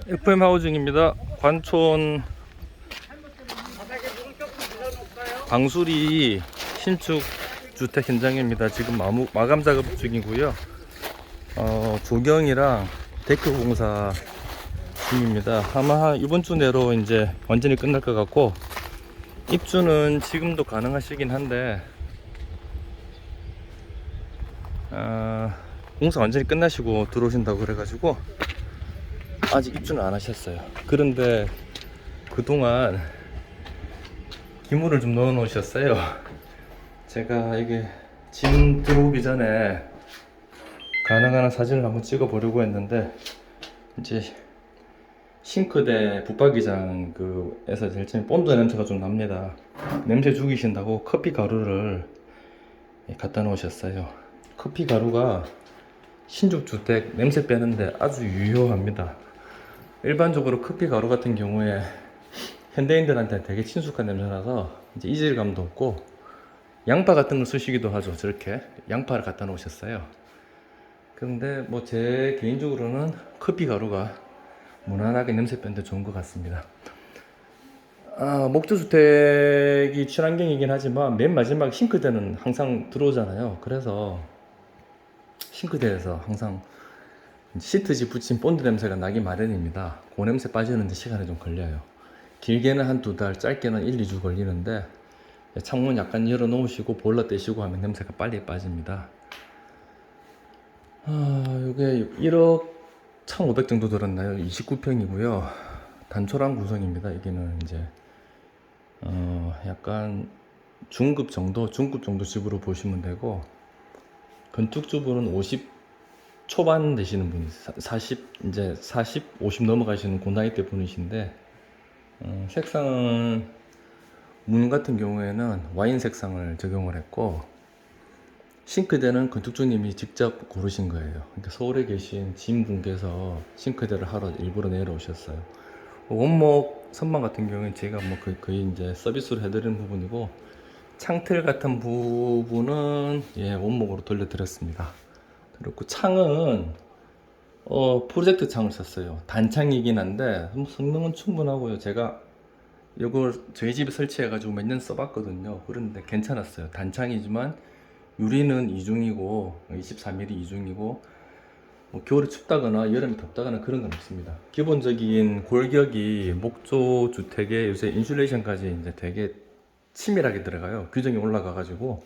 FM 하우징입니다. 관촌 방수리 신축 주택 현장입니다. 지금 마감 작업 중이고요. 조경이랑 데크 공사 중입니다. 아마 이번 주 내로 이제 완전히 끝날 것 같고, 입주는 지금도 가능하시긴 한데 공사 완전히 끝나시고 들어오신다고 그래가지고 아직 입주는 안 하셨어요. 그런데 그동안 기물을 좀 넣어 놓으셨어요. 제가 이게 짐 들어오기 전에 가능한 사진을 한번 찍어 보려고 했는데, 이제 싱크대 붙박이장 에서 제일 처음에 본드 냄새가 좀 납니다. 냄새 죽이신다고 커피 가루를 갖다 놓으셨어요. 커피 가루가 신축 주택 냄새 빼는데 아주 유효합니다. 일반적으로 커피 가루 같은 경우에 현대인들한테 되게 친숙한 냄새라서 이제 이질감도 없고, 양파 같은 걸 쓰시기도 하죠. 저렇게 양파를 갖다 놓으셨어요. 그런데 뭐 제 개인적으로는 커피 가루가 무난하게 냄새 빼는데 좋은 것 같습니다. 목조주택이 친환경이긴 하지만 맨 마지막 싱크대는 항상 들어오잖아요. 그래서 싱크대에서 항상 시트지 붙인 본드 냄새가 나기 마련입니다. 그 냄새 빠지는데 시간이 좀 걸려요. 길게는 한 2달, 짧게는 1, 2주 걸리는데, 창문 약간 열어 놓으시고 보일러 떼시고 하면 냄새가 빨리 빠집니다. 이게 1억 1,500 정도 들었나요? 29평이고요. 단촐한 구성입니다. 여기는 이제 약간 중급 정도 집으로 보시면 되고, 건축주분은 50 초반 되시는 분이 40, 50 넘어가시는 그 나이대 분이신데, 색상은 문 같은 경우에는 와인 색상을 적용을 했고, 싱크대는 건축주님이 직접 고르신 거예요. 그러니까 서울에 계신 지인분께서 싱크대를 하러 일부러 내려오셨어요. 원목 선반 같은 경우는 제가 뭐 거의 이제 서비스로 해드리는 부분이고, 창틀 같은 부분은 원목으로 돌려드렸습니다. 그리고 창은 프로젝트 창을 썼어요. 단창이긴 한데 성능은 충분하고요. 제가 이걸 저희 집에 설치해가지고 몇 년 써봤거든요. 그런데 괜찮았어요. 단창이지만 유리는 2중이고 23mm 2중이고, 뭐 겨울에 춥다거나 여름에 덥다거나 그런 건 없습니다. 기본적인 골격이 목조 주택에 요새 인슐레이션까지 이제 되게 치밀하게 들어가요. 규정이 올라가가지고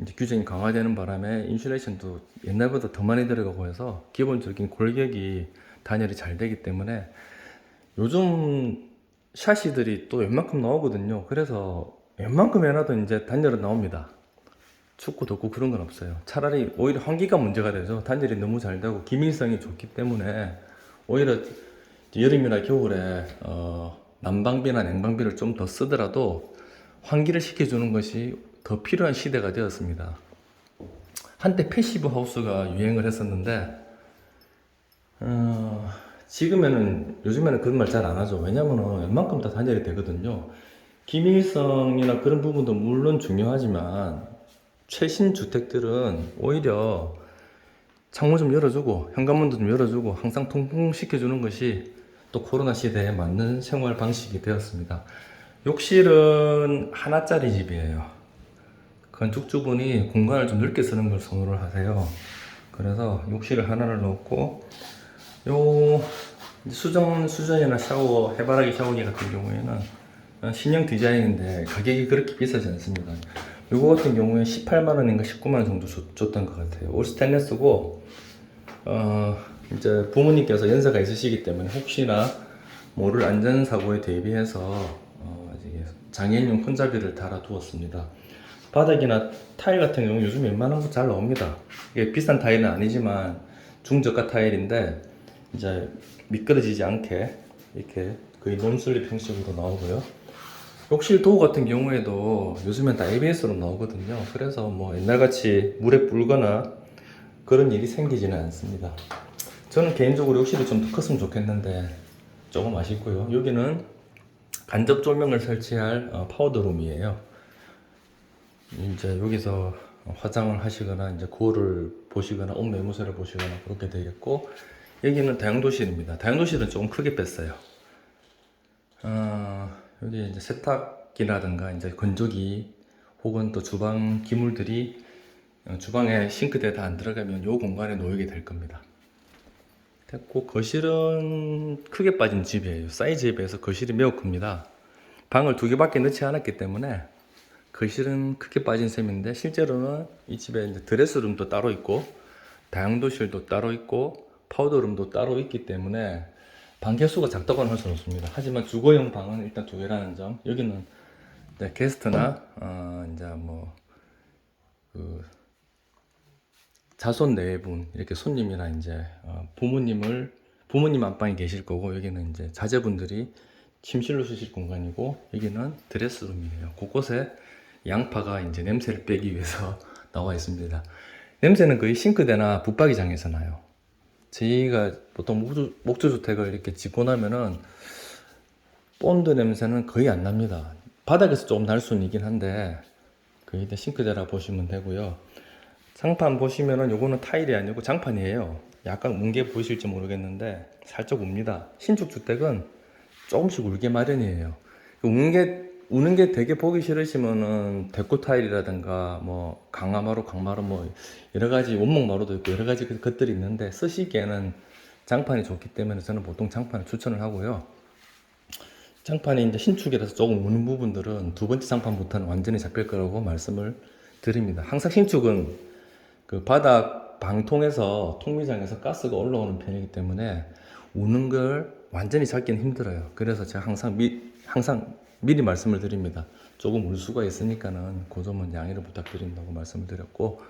이제 규정이 강화되는 바람에 인슐레이션도 옛날보다 더 많이 들어가고 해서 기본적인 골격이 단열이 잘 되기 때문에 요즘 샤시들이 또 웬만큼 나오거든요. 그래서 웬만큼 해놔도 이제 단열은 나옵니다. 춥고 덥고 그런 건 없어요. 차라리 오히려 환기가 문제가 되죠. 단열이 너무 잘 되고 기밀성이 좋기 때문에 오히려 여름이나 겨울에 난방비나 냉방비를 좀 더 쓰더라도 환기를 시켜주는 것이 더 필요한 시대가 되었습니다. 한때 패시브 하우스가 유행을 했었는데 요즘에는 그런 말 잘 안 하죠. 왜냐면은 웬만큼 다 단열이 되거든요. 기밀성이나 그런 부분도 물론 중요하지만 최신 주택들은 오히려 창문 좀 열어주고 현관문도 좀 열어주고 항상 통풍시켜주는 것이 또 코로나 시대에 맞는 생활 방식이 되었습니다. 욕실은 하나짜리 집이에요. 건축주분이 공간을 좀 넓게 쓰는 걸 선호를 하세요. 그래서 욕실을 하나를 넣었고, 요 수전이나 샤워, 해바라기 샤워기 같은 경우에는 신형 디자인인데 가격이 그렇게 비싸지 않습니다. 요거 같은 경우에 18만원인가 19만원 정도 줬던 것 같아요. 올 스테인레스고, 이제 부모님께서 연세가 있으시기 때문에 혹시나 모를 안전사고에 대비해서 장애인용 손잡이를 달아두었습니다. 바닥이나 타일 같은 경우 요즘 웬만한 거 잘 나옵니다. 이게 비싼 타일은 아니지만 중저가 타일인데 이제 미끄러지지 않게 이렇게 거의 논슬립 형식으로 나오고요. 욕실 도어 같은 경우에도 요즘엔 다 ABS로 나오거든요. 그래서 뭐 옛날같이 물에 불거나 그런 일이 생기지는 않습니다. 저는 개인적으로 욕실이 좀 더 컸으면 좋겠는데 조금 아쉽고요. 여기는 간접 조명을 설치할 파우더룸이에요. 이제 여기서 화장을 하시거나 이제 거울을 보시거나 옷 매무새를 보시거나 그렇게 되겠고, 여기는 다용도실입니다. 다용도실은 조금 크게 뺐어요. 여기 이제 세탁기라든가 이제 건조기 혹은 또 주방 기물들이 주방에 싱크대에 다 안 들어가면 이 공간에 놓이게 될 겁니다. 됐고, 거실은 크게 빠진 집이에요. 사이즈에 비해서 거실이 매우 큽니다. 방을 2개밖에 넣지 않았기 때문에 거실은 크게 빠진 셈인데, 실제로는 이 집에 이제 드레스룸도 따로 있고 다용도실도 따로 있고 파우더룸도 따로 있기 때문에 방 개수가 작다고는 할 수는 없습니다. 하지만 주거용 방은 일단 2개라는 점. 여기는 이제 게스트나 이제 자손 네 분, 이렇게 손님이나 이제 부모님 안방에 계실 거고, 여기는 이제 자제분들이 침실로 쓰실 공간이고, 여기는 드레스룸이에요. 곳곳에 양파가 이제 냄새를 빼기 위해서 나와 있습니다. 냄새는 거의 싱크대나 붙박이장에서 나요. 저희가 보통 목조주택을 이렇게 짓고 나면은 본드 냄새는 거의 안 납니다. 바닥에서 조금 날 수는 있긴 한데 거의 다 싱크대라 보시면 되고요. 장판 보시면은 요거는 타일이 아니고 장판이에요. 약간 웅게 보이실지 모르겠는데 살짝 웁니다. 신축 주택은 조금씩 울게 마련이에요. 우는 게 되게 보기 싫으시면은 데코 타일이라든가 뭐 강화마루 뭐 여러 가지 원목마루도 있고 여러 가지 것들이 있는데, 쓰시기에는 장판이 좋기 때문에 저는 보통 장판을 추천을 하고요. 장판이 이제 신축이라서 조금 우는 부분들은 2번째 장판부터는 완전히 잡힐 거라고 말씀을 드립니다. 항상 신축은 그 바닥 방통에서 통미장에서 가스가 올라오는 편이기 때문에 우는 걸 완전히 잡기는 힘들어요. 그래서 제가 항상 미리 말씀을 드립니다. 조금 울 수가 있으니까는 그 점은 양해를 부탁드린다고 말씀을 드렸고,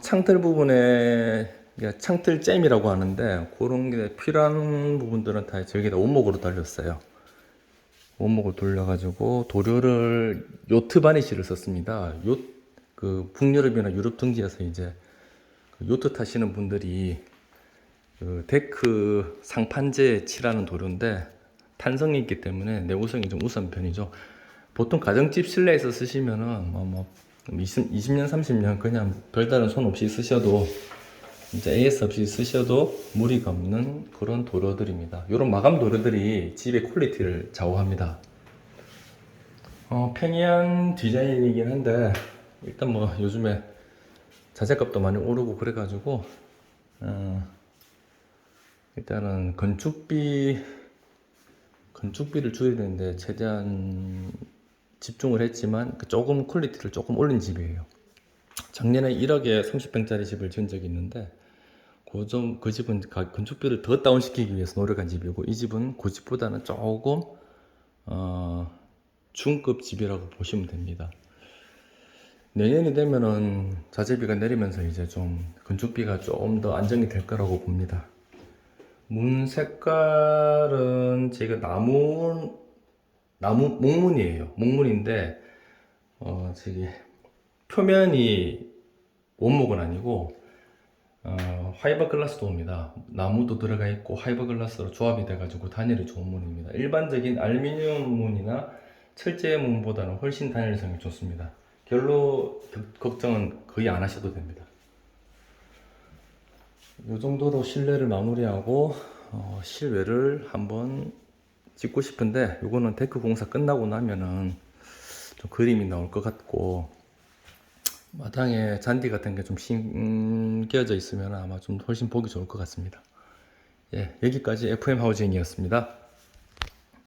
창틀 부분에 창틀 잼이라고 하는데 그런 게 필요한 부분들은 다 저기다 원목으로 달렸어요. 원목을 돌려가지고 도료를 요트 바니쉬를 썼습니다. 그 북유럽이나 유럽 등지에서 이제 그 요트 타시는 분들이 그 데크 상판재에 칠하는 도료인데 탄성이 있기 때문에 내구성이 좀 우수한 편이죠. 보통 가정집 실내에서 쓰시면은 20년, 30년 그냥 별다른 손 없이 쓰셔도, 이제 AS 없이 쓰셔도 무리가 없는 그런 도료들입니다. 이런 마감 도료들이 집의 퀄리티를 좌우합니다. 평이한 디자인이긴 한데 일단 뭐 요즘에 자재값도 많이 오르고 그래가지고 일단은 건축비를 줄여야 되는데 최대한 집중을 했지만 조금 퀄리티를 조금 올린 집이에요. 작년에 1억에 30평짜리 집을 지은 적이 있는데 그 집은 건축비를 더 다운시키기 위해서 노력한 집이고, 이 집은 그 집보다는 조금 중급 집이라고 보시면 됩니다. 내년이 되면은 자재비가 내리면서 이제 좀 건축비가 좀 더 안정이 될 거라고 봅니다. 문 색깔은 제가 나무 목문이에요. 목문인데 저기 표면이 원목은 아니고 화이버 글라스 도어입니다. 나무도 들어가 있고 화이버 글라스로 조합이 돼가지고 단열이 좋은 문입니다. 일반적인 알루미늄 문이나 철제 문보다는 훨씬 단열성이 좋습니다. 결로 걱정은 거의 안 하셔도 됩니다. 이 정도로 실내를 마무리하고 실외를 한번 찍고 싶은데, 이거는 데크 공사 끝나고 나면은 좀 그림이 나올 것 같고, 마당에 잔디 같은 게 좀 심겨져 있으면 아마 좀 훨씬 보기 좋을 것 같습니다. 예, 여기까지 FM 하우징이었습니다.